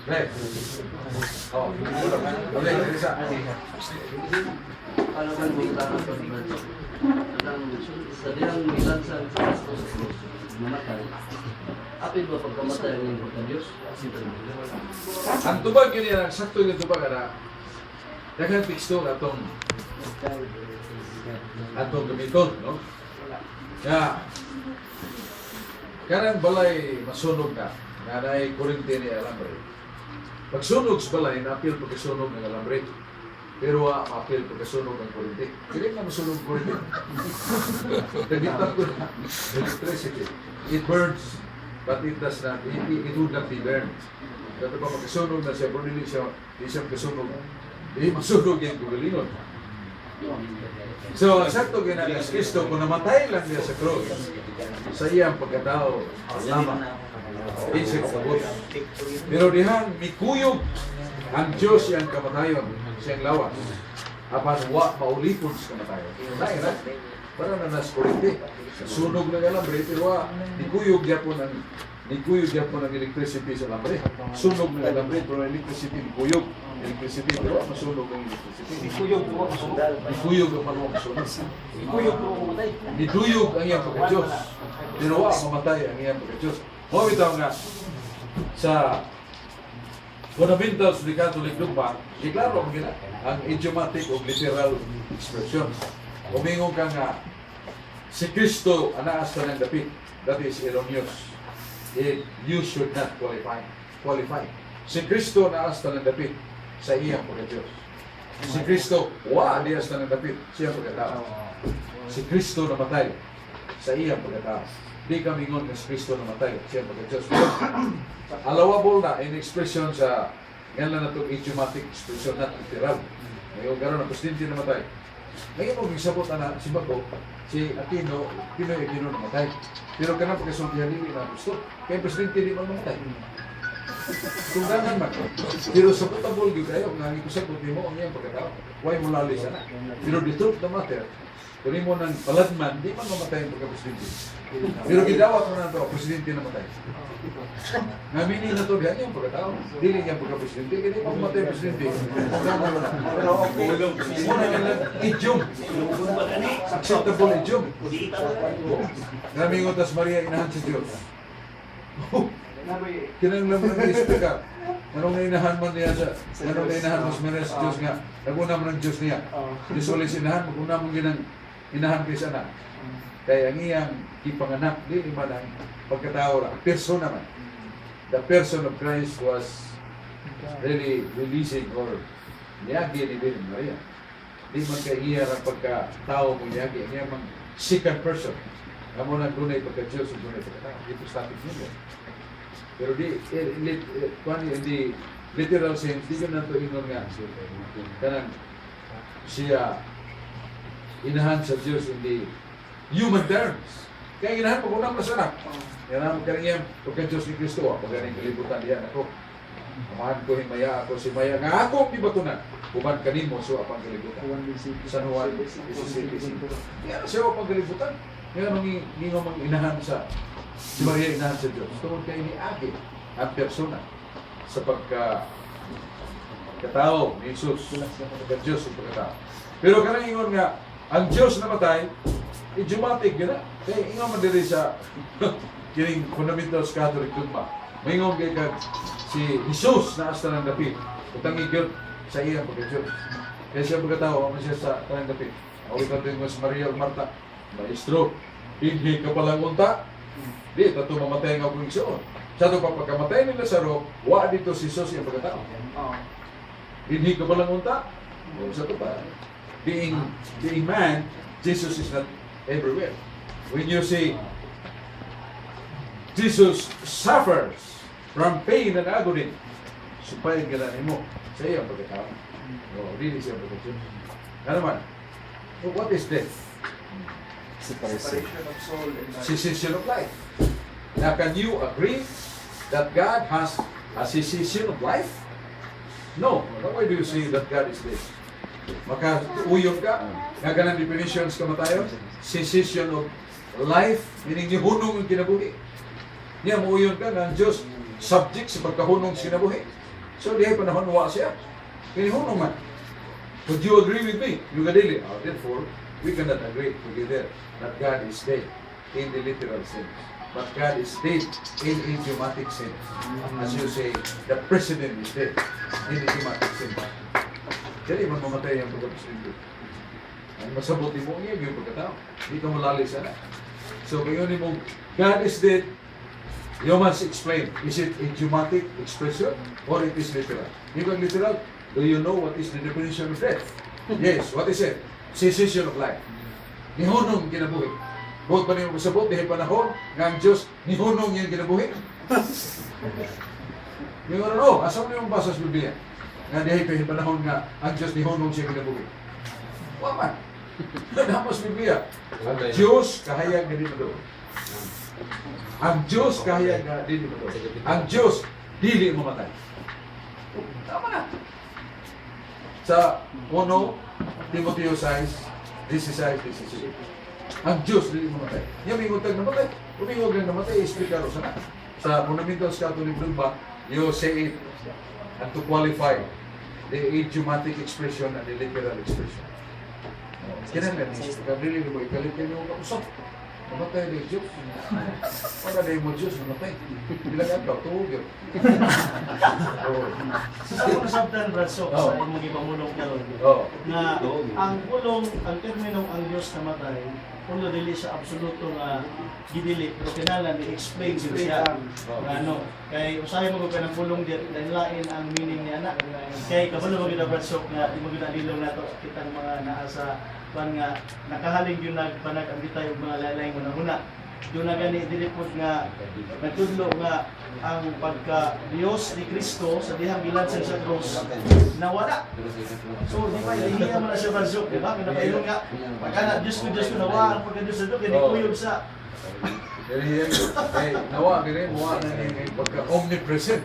Right. Oh, okay, isa. Para man kita ng pagbato. Sa diyang milan sa Kristos namatay. Apil ba pagkamatay ng pagka-Diyos? Ang tubag yun yan, ang sakto yung tubag na daghang teksto atong gamiton, no? Kaya, karang balay masunog na, nga na'y kurente ni alambre. Pag sunog sa balay, na-apil pagkasunog ng alambre. Pero ma-apil pagkasunog ng kurente. Hindi na masunog kurente. Nagitan ko na electricity. It burns, but it does not, it would not be burned. Kasi pa magkasunog na siya, pero hindi siya magkasunog. Hindi masunog yung kugalingon. So, sakto ginagawa Kristo, kung namatay lang niya sa cross, sa iyang pagkatao, lamang, isip sa buto. Pero dihan, mikuyog ang Diyos siyang kamatayon, siyang lawas. Apan wa maulipon sa kamatayon. Nain na, para na naskuriti. Sunog ng alambre, pero nikuyog yapon ang electricity sa alambre. Sunog ng alambre, pero electricity nikuyog. Electricity, pero masunog ng electricity. Ikuyog po ako sundal. Nikuyog ang manuwa masunog. Ikuyog po ako matay. Niduyog ang iyang pagka-Diyos. Pero wa mamatay ang iyang pagka-Diyos. Mawitaw nga sa fundamentals ni Catholic Dogma, iklaro ang gina ang idiomatic o literal expression. Umingon ka nga, si Kristo anaas ka ng dapit. That is erroneous. You should not qualify. Si Kristo anaas ka ng dapit sa iyang pagka-Diyos. Si Kristo, anaas ka ng dapit sa iyang pagka-tao. Si Kristo namatay sa iyang pagka-tao. Di kami ngon nga si Kristo namatay sa iyang pagka-Diyos. Allowable na in expression sa yan lang na itong idiomatic expression, not literal. Ngayon, gano'n ang presidente namatay. Ngayon, kung isabot na si Bago, si Aquino, Pinoy Aquino namatay. Pero kanang pagkasultihan nila na gusto. Kaya presidente di man namatay. Kung ganan man. Pero sa putabol yun kayo, nga ikusak kung mo ang iyang pagkatao. Huwag mo lali sana. Pero the truth of the matter, kung mo ng paladman, di man mamatay ang pagka-presidente. Pero gidawat mo na ito, presidente namatay. Namini na ito, yan yung pagkatao. Dili yung pagka-presidente, kaya di pa mamatay ang presidente. Pagkama mo na. Pero okay, muna nga lang, idiom. Acceptable idiom. Naming utas Maria, inahan si Diyos. Kinang naman ang isip ka. Anong nainahan man niya sa, anong nainahan mas Maria sa Diyos nga, naguna mo ng Diyos niya. Diyos ulit sinahan, maguna mo ginang inahan kay sana. Kaya ang iyang ipanganak, di naman ang pagkatao lang, persona man. The person of Christ was really releasing or niyagi ni Virgin Maria. Di man kay iya ang pagkatao mo niyagi, niya mang second person. Amo na dunay pagka-Diyos o dunay pagkatao. Ito static niya. Pero di literal sense, di ko na ito ingon nga. Kanang siya inahan sa Diyos in the human terms. Kaya inahan pag unang masanak. Yan ang kaniyang pagka-Diyos ni Kristo. Pag ganing kalibutan diyan ako. Amahan ko himaya ako si Maya. Nga ako di ba ito na? Human kanimo so apang kalibutan. San Juan 17. Yan siya apang kalibutan. Ngayon ang gingamang inahan sa si Maria inahan sa Diyos. Tungkol kayo ni Agi ang persona sa pagkatao ni Jesus. Pagka-Diyos ang pagkatao. Pero kanang ingon nga, ang Diyos namatay, idiomatic gina. Kaya ingon man diri sa kining fundamentals Catholic Dogma. Maingon kay si Jesus na asta ng dapit. Utang igyot sa iyang pagka-Diyos. Kaya siya pagkatao, ano siya sa tanang dapit. Awit natin mo si Maria o Marta. Maestro, hindi ka palang unta. Di, tato mamatay nga kung igsoon. Sa ito pa pagkamatay ni Lazaro, wa dito si Jesus yung pagkatao. Hindi ka palang unta. Sa ito pa. Being man, Jesus is not everywhere. When you see Jesus suffers from pain and agony, supayin ka na mo sa iyong pagkatao. Hindi siya pagkatao. Ano man? So what is death? Separation of soul and life. Cessation of life. Now, can you agree that God has a cessation of life? No. Why do you say that God is this? Maka-uyog ka? Nga ganang definitions ka matayo? Cessation of life, meaning hunong ang kinabuhi. Niya, mauyog ka nga ang Diyos subject sa pagkahunong sinabuhi. So, dihay panahon wa siya. Kinihunong man. Would you agree with me? You kadili. Therefore, we cannot agree together that God is dead in the literal sense. But God is dead in idiomatic sense. As you say, the president is dead in idiomatic sense. Jadi man mamatay ang pagka-presidente. Ang masabot mo niya, yung pagkatao. Hindi ka malali sana. So, ngayon mo, God is dead. You must explain, is it idiomatic expression or it is literal? Even literal, do you know what is the definition of death? Yes, what is it? Cessation of life. Nihunong kinabuhi. Buot pa niyo masabot, dihay panahon, nga ang Diyos, nihunong yung kinabuhi. Yung ano, asam niyo basa sa Biblia? Nga dihay panahon nga ang Diyos nihunong siya kinabuhi. Waman. Namas Biblia. Ang Diyos kahayag na di madoon. Ang Diyos kahayag na di madoon. Ang Diyos dili mamatay. Tama na. Sa 1 Timoteo 6, 16. Ang Diyos dili mamatay. Yung mingutag namatay. Umingog lang namatay, isplikaro sana. Sa Fundamentals Catholic Dogma, you say it and to qualify the idiomatic expression and the literal expression. Kinanglan ni Gabriel mo ikalit yan yung kausap. Namatay na yung Diyos. Wala na yung Diyos, namatay. Bilang yan daw, tuwag yun. Sa ako nasabtan, Bradsok, Oo. sa imong ipamulong karon Oo. na ang pulong, ang terminong ang Diyos namatay, pulo dili sa absoluto nga gidili, pero kinalan i-explain siya. Nga ano, kay usahay mo ko ka ng pulong di lain ang meaning ni anak. Kay kabalo mo kita Bradsok nga di mo ginalilong nato kitang mga naa sa pan nga nakahaling yun nagpanag ang bitay og mga laylay mo na huna. Doon na gani dilipod nga nagtudlo nga ang pagka Dios ni Kristo sa dihang gilansan sa krus nawala. So di ba ihiya mo na siya Bradsok, di ba? Pinapailong nga pagka Diyos ko nawala ang pagka-Diyos sa kini kuyog sa Dili yan. Nawa, kaya mo na yung pagka-omnipresent.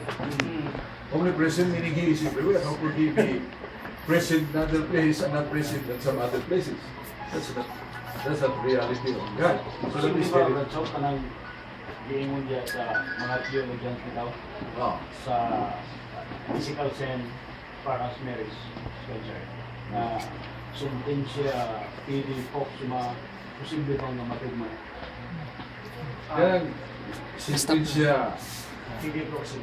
Omnipresent meaning He is everywhere. How could He be present in another place and not present in some other places? That's the reality of God. So that is very Bradsok, kanang giingon diya sa mga theologian bitaw sa physical sense para sa marriage concern na sundin siya pili proxima posible pang namatugma. Kaya sentensya hindi proxy.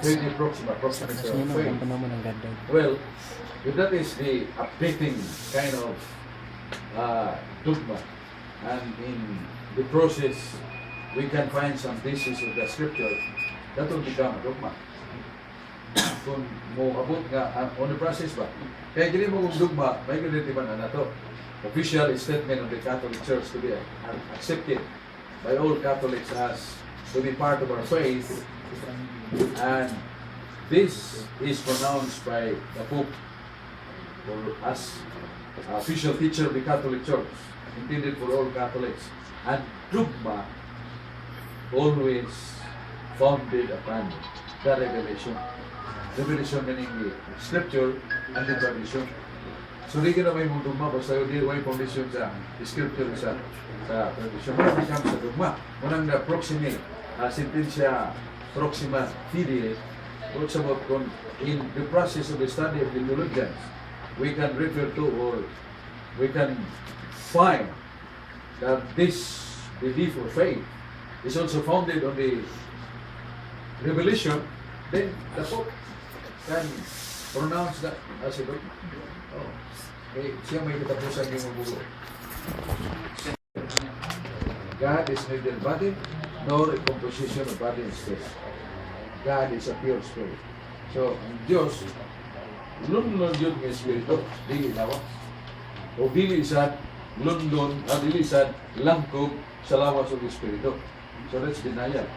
very proximate faith. Well, if that is the updating kind of dogma, and in the process we can find some basis of the scripture, that will become a dogma. Kung mo abot nga on the process ba? Kaya gini mo kung dogma, may ganito ba na to? Official statement of the Catholic Church to be accepted by all Catholics as to be part of our faith, and this is pronounced by the Pope or as official teacher of the Catholic Church, intended for all Catholics, and dogma always founded upon the revelation. Revelation meaning the scripture and the tradition. So di ka na may dogma basta di may foundation sa scripture sa tradition. When it comes sa dogma, munang na proximate, sentensya proxima fidei, what's about in the process of the study of the theologians, we can refer to or we can find that this belief or faith is also founded on the revelation, then the Pope can pronounce that as a dogma. Oh. Okay, siya may katapusan yung mabulo. God is neither body nor a composition of body and space. God is a pure spirit. So, ang Diyos, lundon yun ng Espiritu, dili lawas. O dili sad, lundon, dili sad, langkob sa lawas ng Espiritu. So, that's denial.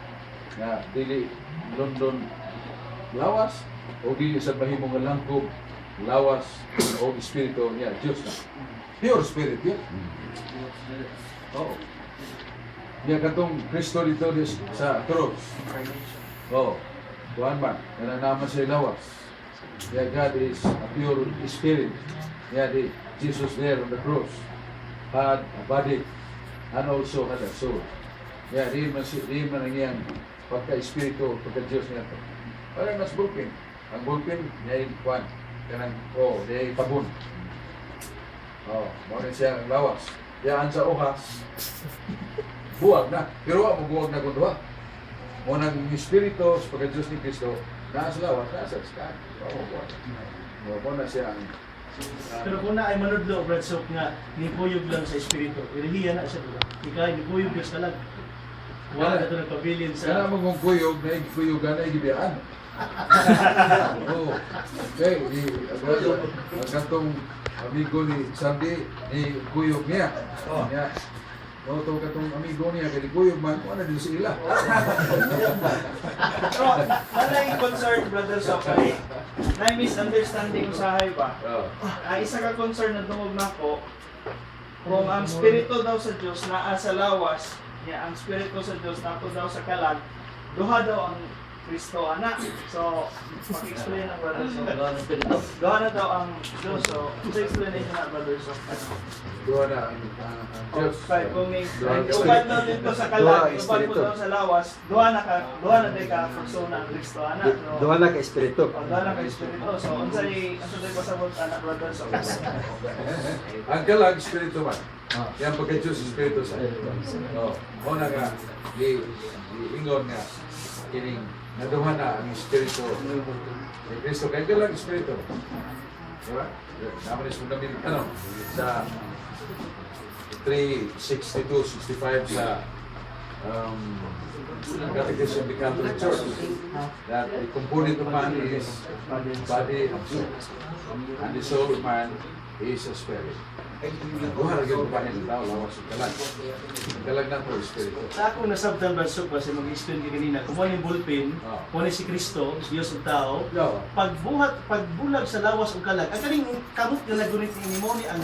Na dili lundon lawas, o dili sad mahimong nga langkob, lawas, o Espiritu niya, Diyos na. Pure spirit yun. Oo. Niya katong Kristo dito sa cross. Oo. Kuhan man, nananaman siya lawas. Yeah, God is a pure spirit. Yeah, Jesus there on the cross had a body and also had a soul. Yeah, di man ang iyang pagka-espiritu, pagka-Diyos niya. Parang mas broken. Ang ballpen, niya yung kwan. Kanang, niya yung pabon. Muna siya ang lawas. Yaan sa uhas, buwag na. Pero mo buwag na kung duha. Muna ang Espiritu, sa pagka-Diyos ni Cristo, nasa lawas, nasa sky. Buwag. Muna siya ang Pero kung na ay manudlo, Brad Sok nga, nipuyog lang sa espiritu. Irihiya na siya, diba? Ikaw, nipuyog ka lang. Wala na ito nagpabilin Kaya sa... mo kung kuyog, na ikuyugan na igibiyaan. Oo. Okay, ang kantong amigo ni Sandy, ni kuyog niya. Niya. Noto katong amigo niya, kaya kuyog man, wala din sila. Pero, wala yung concern, Brother Sok, kay na-misunderstanding usahay ba? Isa ka concern na dungog na ko, kung ang Espiritu daw sa Diyos naa sa lawas, ang Espiritu sa Diyos nato daw sa kalag, duha daw ang Kristo anak. So, mag-explain ang Brother Sok. Gawa ng Espiritu. Duha na daw ang Diyos. So, ito explanation na Brother Sok. Doon na ang Diyos. Okay, kung may uban daw dito sa kalag, uban po daw sa lawas, duha na day ka persona ang Kristo anak. So, Doon na ka espiritu. duha na ka Espiritu. So, unsay pasabot anak Brother Sok. Ang kalag, Espiritu man. Yan pagka-Diyos, Espiritu sa muna nga, ingon nga, kining naduha na ang Espiritu ni Cristo. Kaya kalag, Espiritu. Diba? Naman is fundamental sa 362-65 sa Catechism of the Catholic Church that the component of man is body and soul, and the soul of man is a spirit. Buha lagi ang panin ng tao, lawas yung kalag. Ang kalag na po, espiritu. Sa ako nasabtan, Brad Sok, kasi mag-explain ka kanina, kung ano yung bullpen, kung ano si Kristo, si Diyos ng tao, pagbulag sa lawas o kalag, ang kaling kamot na nagunit ni mo ni ang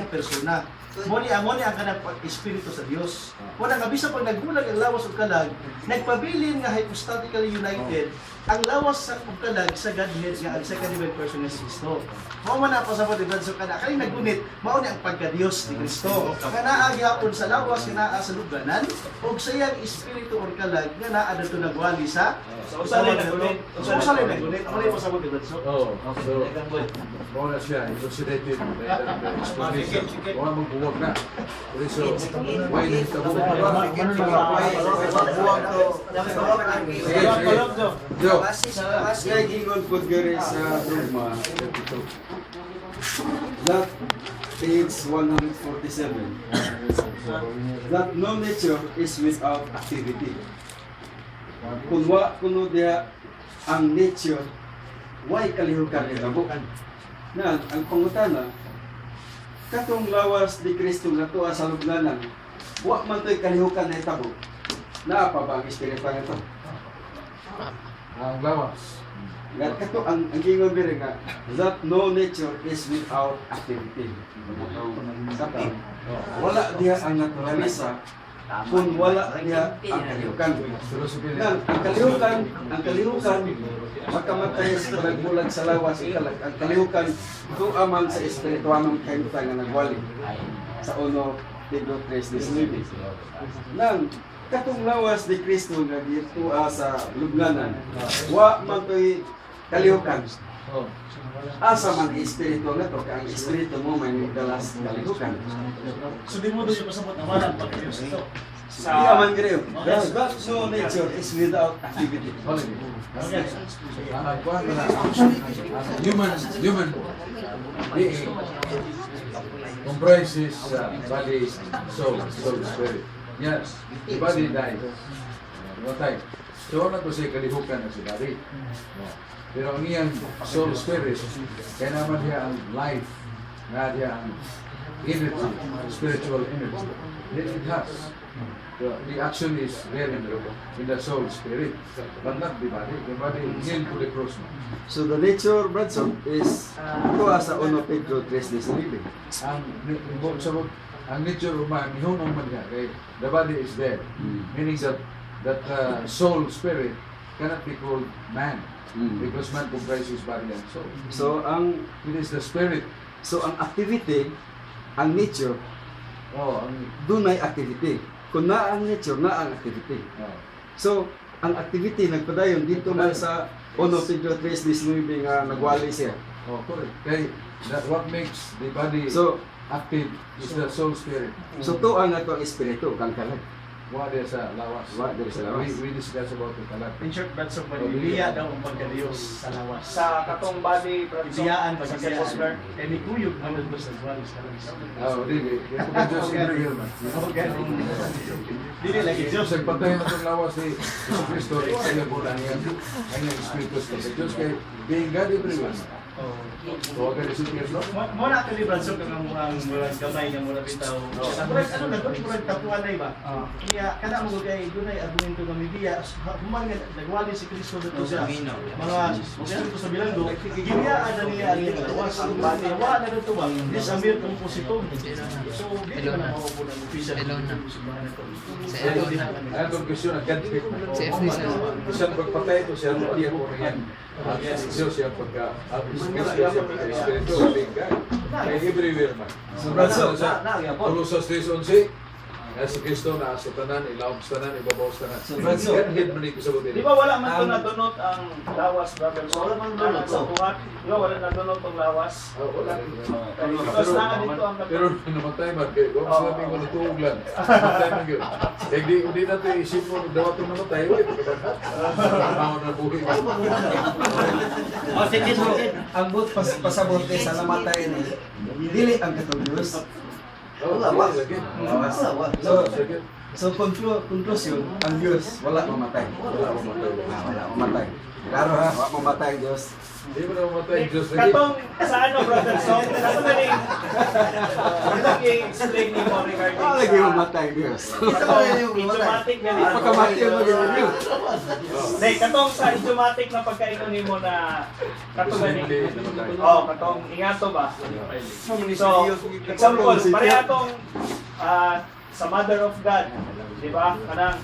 persona. Mo ni ang kanang espiritu sa Dios. Wala nga bisa pag nagbulag ang lawas ug kalag, nagpabilin nga hypostatically united ang lawas sa ug kalag sa Godhead nga ang second divine person ni Kristo. Mao man ako sa pagdibad sa kana kani nagunit mao ni ang pagka-Dios ni Kristo. Kana gyapon sa lawas nga naa sa lubganan ug sa iyang espiritu or kalag nga naa dito nagwali sa usalay nagunit. usalay nagunit. Mao ni pasabot dibad so. So, mao na siya, elucidated the explanation. Mao magbuwag na. So, why did ito Jo. Kaya gingon po gari sa Roma 32. That page 147. That no nature is without activity. Kuno dia ang nature, why kalihukan ni tabo? Na ang pangutana, katong lawas ni Kristo nga tuwa sa lubnganan, wa man to'y kalihukan ni tabo. Naa pa ba ang espiritu nito? Ang lawas. Nga kato ang gingon diri nga that no nature is without activity. Sakit. Wala diha ang naturalisa kung wala diha ang kalihukan. Nga ang kalihukan makamatay sa nagbulag sa lawas ang kalihukan tuaman sa espirituanong kahimtang nga nagwali sa 1 Pedro 3:19. Nang katong lawas ni Kristo nga dito sa lubnganan, wa man to'y kalihukan. Asa man espiritu nga to, kaya ang espiritu mo may dalas kalihukan. So di mo do yung pasabot na wala pagka-Dios ito. Di man greo. That no nature is without activity. Okay. Human being comprises body, soul, spirit. Yes, the body dies. One time. So, na to siya kalihukan na si body. Pero ang iyang soul, spirit, kaya naman diya ang life, na diya ang energy, spiritual energy. It has. The action is there in the soul, spirit, but not the body. The body nailed to the cross. So the nature, Bradson, is ito sa 1 Pedro 3:19. Ang nature of man, ihunong man niya, kay the body is dead. Meaning that soul, spirit, cannot be called man. Because man comprises body and soul. So It is the spirit. ang activity, ang nature, dunay activity. Kung naa ang nature, naa ang activity. So ang activity nagpadayon dito man sa Uno, Pedro 3:19 nga nagwali siya. Oh, correct. Kay, that what makes the body So, active is the soul spirit. so tuang na to ang espiritu kang kalag. Wa there sa lawas. Wa there sa lawas. We discuss about the kalat. In short, Brad, so pagbibiya daw ang pagka-Diyos sa lawas. Sa katong body, Biyaan, sa pagbiyaan. Oscar, Eh, ni Kuyog, ang nagdos ng lawas sa lawas. Oh, dili. Kaya Diyos everywhere man. Okay. Dili lagi Diyos, Diyos. nagpatay na itong lawas ni Jesus Cristo. Kaya po lang yan. Ang Espiritu Santo. Diyos kay being God everywhere. Oh. So, wag ka disipir, no? Mo na ka libran so kang ang murag gamay nga murag bitaw. Sa murag ano na gud murag tapuan na ba? Kaya kana mo kay dunay argumento nga media human nga nagwali si Kristo dito sa mga dito sa bilanggo gibiyaan na niya ang lawas ang bati wa na dito ba this amir compositor. So dili man mao po ang official Sa Elon na. Ang conclusion, ang ganti. Sa FDC. Siya pagpatay ito, siya ang iya ko rin yan. Ang Diyos siya pagka, ang Espiritu, being God. Kaya everywhere man. Sa Colossus 3:11, si Kristo na sa tanan, ilawag sa tanan, ibabaw sa tanan. Godhead man ito sa di ba wala man ito nadunot ang lawas, brother? So, wala man dunot sa buhat. Di ba wala nadunot ang lawas? Wala. Because na dito ang Pero namatay man, kaya huwag sabi ko natuog lang. Namatay man yun. Kaya di natin isip mo, daw itong namatay, wait, ako na buhay. Ang but pasabot sa namatay ni dili ang katong Dios. Lawas. Lawas. So conclusion, ang Dios wala mamatay. Wala mamatay. Wala mamatay. Klaro ha, wala mamatay ang Dios. Hindi mo na mamatay, Diyos lagi. Katong sa ano, brother? So, kato na rin. Katong i-explain ni mo regarding Wala lagi mamatay ang Dios. idiomatic na rin. Pagkamati ang mga Dios. Hindi, katong sa idiomatic na pagkaino ni mo na katong na Hindi namatay. oh, katong ingato ba? So, example, pareha tong sa Mother of God, di ba? Kanang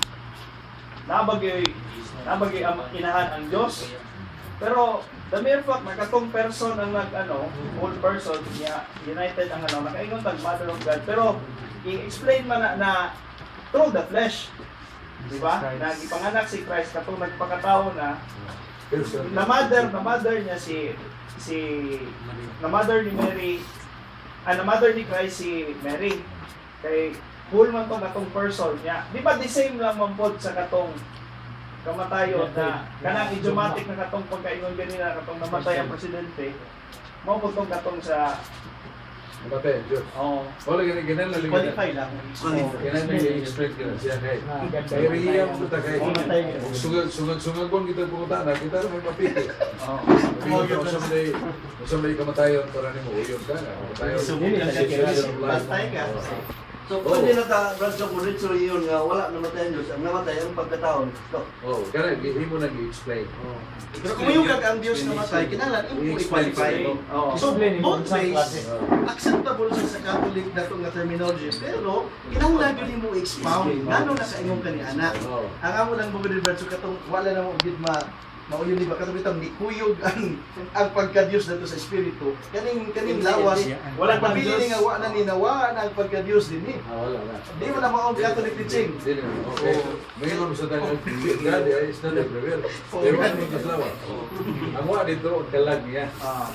nabagay ang inahan ang Diyos. Pero the mere fact na katong person ang whole person, united ang nakaingon tag Mother of God. Pero i-explain man na through the flesh. Di ba? Na ipanganak si Christ katong nagpakatao na na mother niya na mother ni Mary, na mother ni Christ si Mary. Kay full man tong katong person niya. Di ba the same lang man pod sa katong kamatayon na kanang idiomatic na katong pagkaingon ganina katong namatay ang presidente. Mao pod tong katong sa Namatay, Diyos. Wala ganun lang. Qualify lang. Ganun lang i-explain ka na siya. Kaya riyan mo ito kay sungag-sungag kita pumunta na, kita may mapiti. Kung may kamatayon para ni mo, uyon ka na. Kamatayon. Bastay ka. So, pwede na ka, Brad, sa kuritso yun nga, wala namatay ang Diyos. Ang namatay ang pagkataon. Oh, ganun, hindi mo nag-i-explain. Pero kung yung ang Diyos namatay, kinalan yung i-qualify. So, both ways, acceptable sa Catholic na itong terminology, pero kinahanglan yun mo expound, gano'n nakaingong ka ni anak. Ang amo lang mga Brad, so katong wala na mo gid mauyon di ba katong bitang nikuyog ang pagka-Dios nato sa espiritu. Kaning lawas, Wala pang pabili Diyos. ni nga wa na ninawa na ang pagka-Dios din ni. Wala. Di mo na mao Catholic teaching. Hindi naman. Okay. Ngayon mo sa tayo, God is not everywhere. Pero ano yung kaslawa? Ang wa dito, ang kalag niya.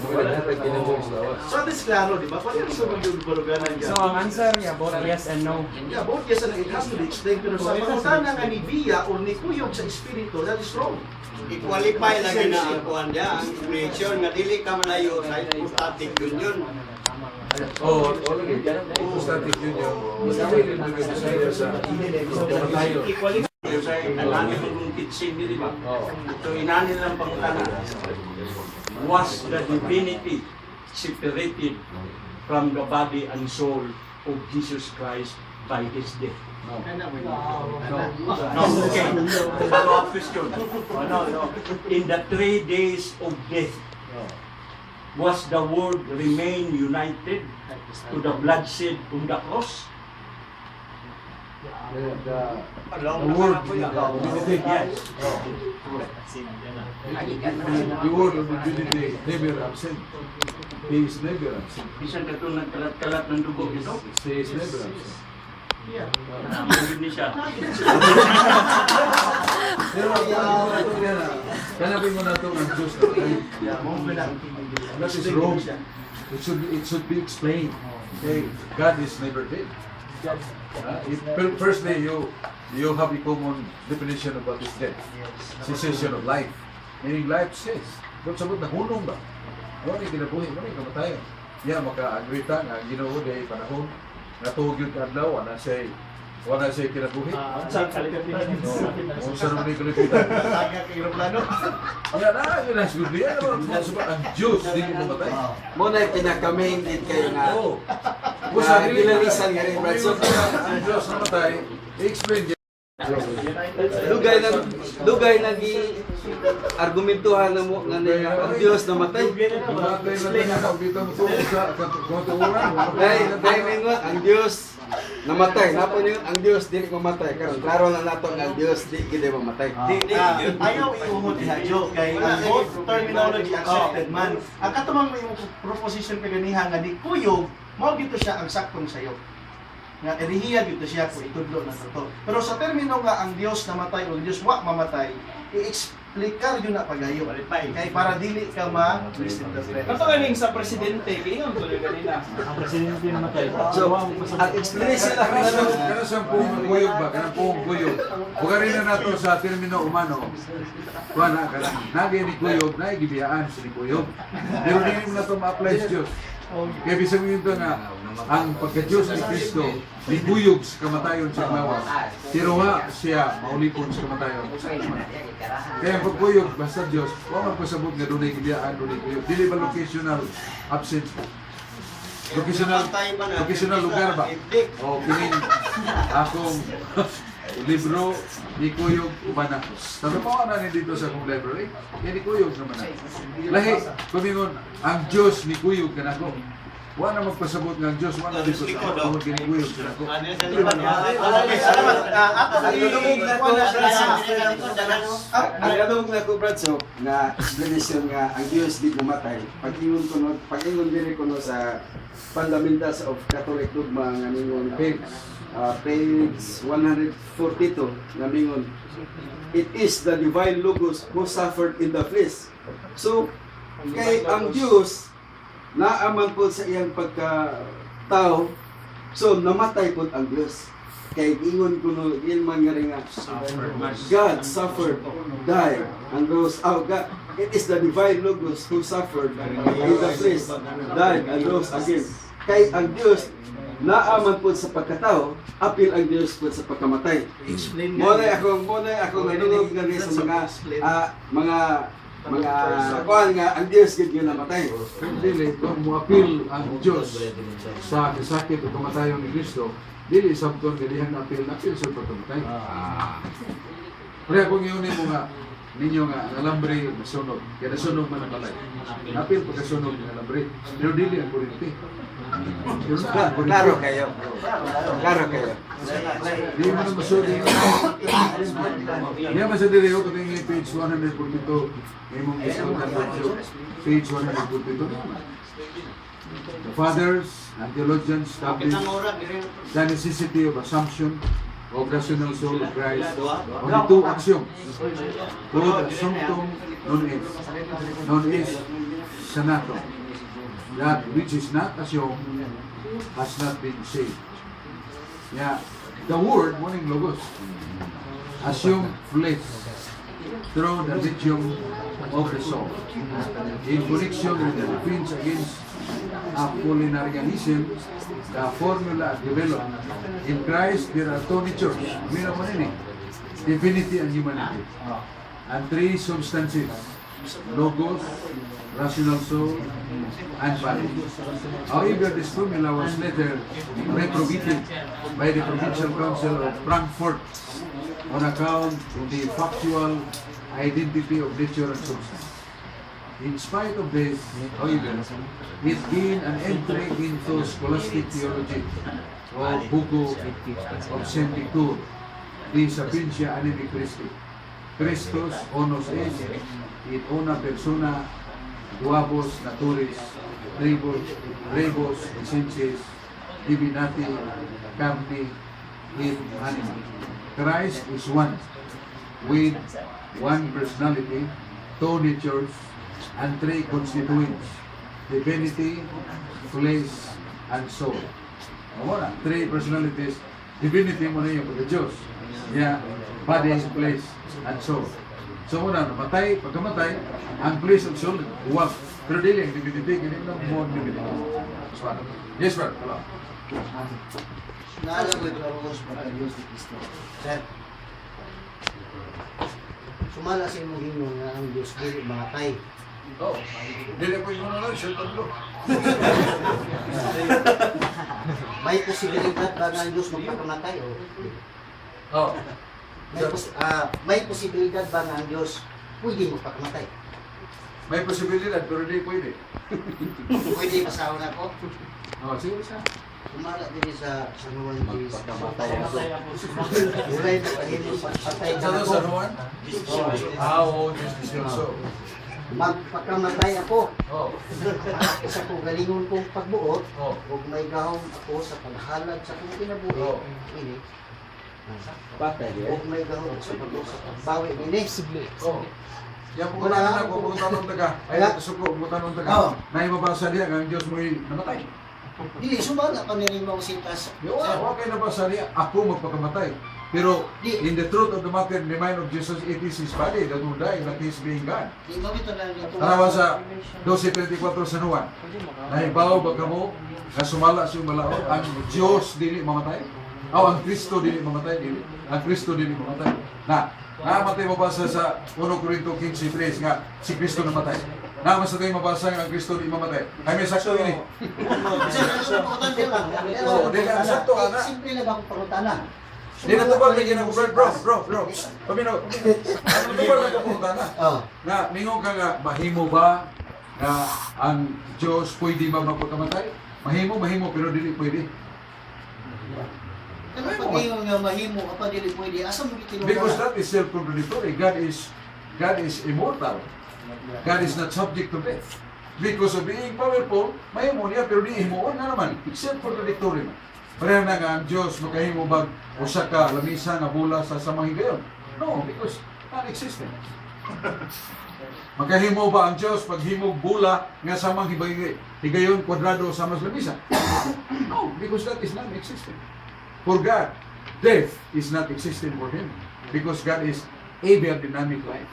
Mga lahat ginagawa sa lawas. So this klaro, di ba? Paano sa mga baruganan So, ang answer niya, both yes and no. Yeah, both yes and it has to be explained. Pero sa pangutana nga ni Biya o ni Kuyog sa espiritu, that is wrong. I-qualify lagi na ang kuhan niya, ang creation nga dili ka malayo sa hypostatic union. Oh, lagi. Static yun yung. Basta may nilagay sa kamatayon. equally Sa inani ng teaching di ba? Oh. So inani lang pangutana. Was the divinity separated from the body and soul of Jesus Christ by His death? No. No, okay. Follow-up question. No. In the 3 days of death, was the world remain united to the bloodshed on the cross? The word, Yes. the word of divinity never absent. He is never absent. Bisan katong nagkalat-kalat ng dugo ito. He is never absent. Yeah. Hindi siya. Pero kanapin mo na ito ang Diyos na matay. Yeah, mo ba lang. That is wrong. It should be explained. Okay, God is never dead. Firstly, you have a common definition of what is death. Cessation of life. Meaning life says. Kung sabot na hunong ba? Wala yung kinabuhi, wala yung kamatayan. Yeah, maka-agree ta nga Ginoo day panahon natugod yung adlaw, wala siya kinabuhi. Sa kalipitan. Kung saan naman yung kalipitan. Saga kay aeroplano. Yan na, yun ang siguro yan. Ang Diyos, hindi mo mamatay. Mo na pinaka-main din kayo nga. Oo. Kung sa pinalisan nga rin, Kung Brad. So, ang Diyos namatay, i-explain niya. lugay na argumentuhan na mo nga niya ang Diyos namatay. Mamatay na tayo na dito mo sa katuuran. Dahil mingon ang Diyos namatay. Napo niyo ang Diyos dili mamatay. Karon klaro na nato nga ang Diyos di gid mamatay. Ayaw iuhod ihadyo kay ang both terminology accepted man. Ang katumang may proposition kaganiha nga di kuyog, mao gito siya ang saktong sayo. Nga erihiya gito siya kung itudlo na to. Pero sa termino nga ang Dios namatay o Dios wa mamatay, i-explicar yun na pagayo. Kay para dili ka ma-misinterpret. Kato galing sa presidente, kaya nga tuloy kanina. Ang presidente namatay. So, ang explanation lang Kana sa pong kuyog ba? Kana pong kuyog. Bukarin na nato sa termino umano. Kuana kana nagi ni kuyog na gibiyaan sa ni kuyog. Pero dili mo na to ma-apply sa Dios. Kaya bisag mo yun nga, ang pagka-Diyos ni Kristo, nibuyog sa kamatayon sa lawas. Tiruha siya, maulipon sa kamatayon. Kaya ang pagkuyog, basta Diyos, huwag magpasabot nga doon ay kibiyaan, doon ay kuyog. Dili ba locational absence? Locational lugar ba? O kining akong libro ni Kuyog Ubana. Tatapawa na ni dito sa akong library. Kaya ni Kuyog naman na. Lahi, kumingon, ang Diyos ni Kuyog ka na ko. Wala na magpasabot ng Diyos, wala dito sa akong ginikuyog ka na ko. ang kadung na ko Brad so na explanation nga ang Diyos di bumatay. Pag-ingon diri ko no sa Fundamentals of Catholic Dogma nga ningon page 142 nga mingon, it is the divine logos who suffered in the flesh. So kay ang Diyos naaman po sa iyang pagka-tao, so namatay po ang Diyos. Kay ingon ko no ilman nga rin nga God suffered, died, and rose out. God, it is the divine logos who suffered in the flesh, died, and rose again. Kay ang Diyos naaman po sa pagkatao, apil ang Diyos po sa pagkamatay. Mo na ako nanunod nga rin sa mga kuan nga ang Diyos gid nga namatay. Dili, kung muapil ang Diyos sa kasakit o kamatayon ni Kristo, dili sabton galihan na apil sa pagkamatay. Kaya kung yun mo nga, ninyo nga, alambre nasunog, kaya nasunog man ang balay. Apil pagkasunog ng alambre, pero dili ang kurinti. Klaro kayo. Di mo na masudi. Di mo sa dili ko tingin page 142. Imong page 142. The fathers and theologians established the necessity of assumption of rational soul of Christ on the two axioms. Quod assumptum non is sanatum. That which is not assumed has not been saved. Yeah, the word, morning logos, assume flesh through the medium of the soul. In connection with the defense against Apollinarianism, the formula developed. In Christ, there are two natures, divinity and humanity, and three substances, logos, rational soul, and body. However, this formula was later reprobated by the Provincial Council of Frankfurt on account of the factual identity of nature and substance. In spite of this, however, it gained an entry into scholastic theology of Buko of Sanctitud, the Sapientia Animi Christi. Christus onus es, in una persona, duabos naturis, rebus essences, divinati, carni, in animal. Christ is one, with one personality, two natures, and three constituents: divinity, flesh, and soul. Wala, three personalities. Divinity mo na yung pagka-Diyos. Yeah, body, flesh, and soul. So muna, namatay, pagkamatay, ang flesh and soul, uwag. Pero dili, ang divinity, ganyan lang mo ang divinity. Yes, sir. Hello. Naalala ko ito ang rules pagka-Diyos ni Kristo. Sir, sumala sa imong hingon nga ang Diyos dili mamatay. Oh, dili ko yung mga lang, sir, tatlo. May posibilidad ba nga ang Diyos magpakamatay? O? Oh, May posibilidad ba nga ang Diyos pwede magpakamatay? may posibilidad, pero di pwede. Pwede masawa na ko? Oh, sige, sir. Sumala din sa Juan 3. Magpakamatay ako. Ulay na kahinin patay Sa na San ako. Juan? Oo, Diyos is also. Magpakamatay ako. Oh, Sa ko galingon kong pagbuot, oh, ug may gahom ako sa paghalad sa kong kinabuhi. Oo. Ini. Patay Ug may gahom sa pagbawi ini. oh. Yan po na ako, pumunta ng taga. Ay, suko, pumunta ng taga. Oo. Naimabasa niya, ang Diyos mo'y namatay. Dili sumala pa ni mo sintas. Yo, okay na ba sa niya? Ako magpakamatay. Pero in the truth of the matter, in the mind of Jesus, it is His body that will die, that He is being God. Di ba ito lang ito? Tanawa sa 12:24 sa Juan. Nahibaw ba kamo na sumala siya malaot? Ang Diyos dili mamatay? Ang Kristo dili mamatay? Dili. Ang Kristo dili mamatay. Namatay mabasa sa 1 Corinto 15:3 nga si Kristo namatay. Naman sa tayo mabasa nga ang Kristo di mamatay. Ay may sakto ini. Oo, di lang sakto, ana. Simple lang akong pangutana. Di na tubag na ginang bro. Pamino. Ano tubag na kapunta na? Oh. Nga, mingon ka nga, mahimo ba nga ang Diyos pwede ba magpakamatay? Mahimo, pero dili pwede. Ano pag ngayon nga mahimo kapag dili pwede, asa mo gitinong Because that is self-contradictory. God is immortal. God is not subject to death. Because of being powerful, mahimo niya, pero di himuon na naman. Self-contradictory man. Pareho na nga ang Diyos, makahimo ba usa ka lamisa nga bula sa samang higayon? No, because non-existent. Makahimo ba ang Diyos paghimog bula nga samang higayon kwadrado sa mas lamisa? No, because that is non-existent. For God, death is not existent for Him. Because God is ever dynamic life.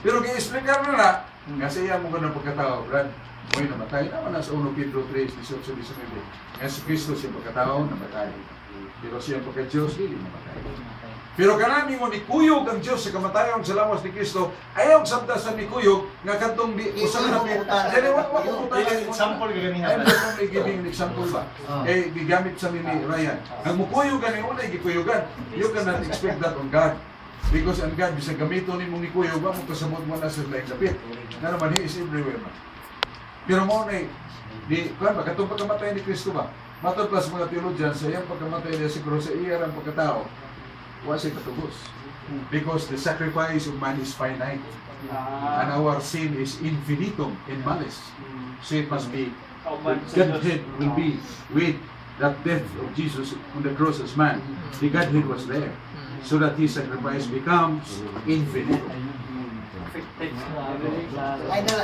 Pero i-explicar na nga sa iya mo ganang pagkatao, Brad, mo'y namatay naman na sa 1 Pedro 3:18-19. Nga si Kristo siya pagkatao, namatay. Pero siya pagka-Diyos, hindi namatay. Pero kanami mo ni kuyog ang Diyos sa kamatayon sa lawas ni Kristo, ayaw sabda sa ni kuyog nga kantong di usang na dili wa ko Example ka ganina. I'm only giving an example ba? Eh, gigamit sa ni Ryan. Ang mukuyog gani unay gikuyugan. You cannot expect that on God. Because ang God, bisang gamito ni mong ikuyog, mo kasabot mo na sa laing lapit. Na naman, He is everywhere man. Pero mo na di, kuhan ba, katong pagkamatay ni Kristo ba? Matod pa sa mga theologian, sa iyang pagkamatay niya siguro sa iya ang pagkatao, wala siya katubos. Because the sacrifice of man is finite. And our sin is infinitum in malice. So it must be, Godhead will be with that death of Jesus on the cross as man. The Godhead was there. So that His sacrifice becomes infinite. Ay,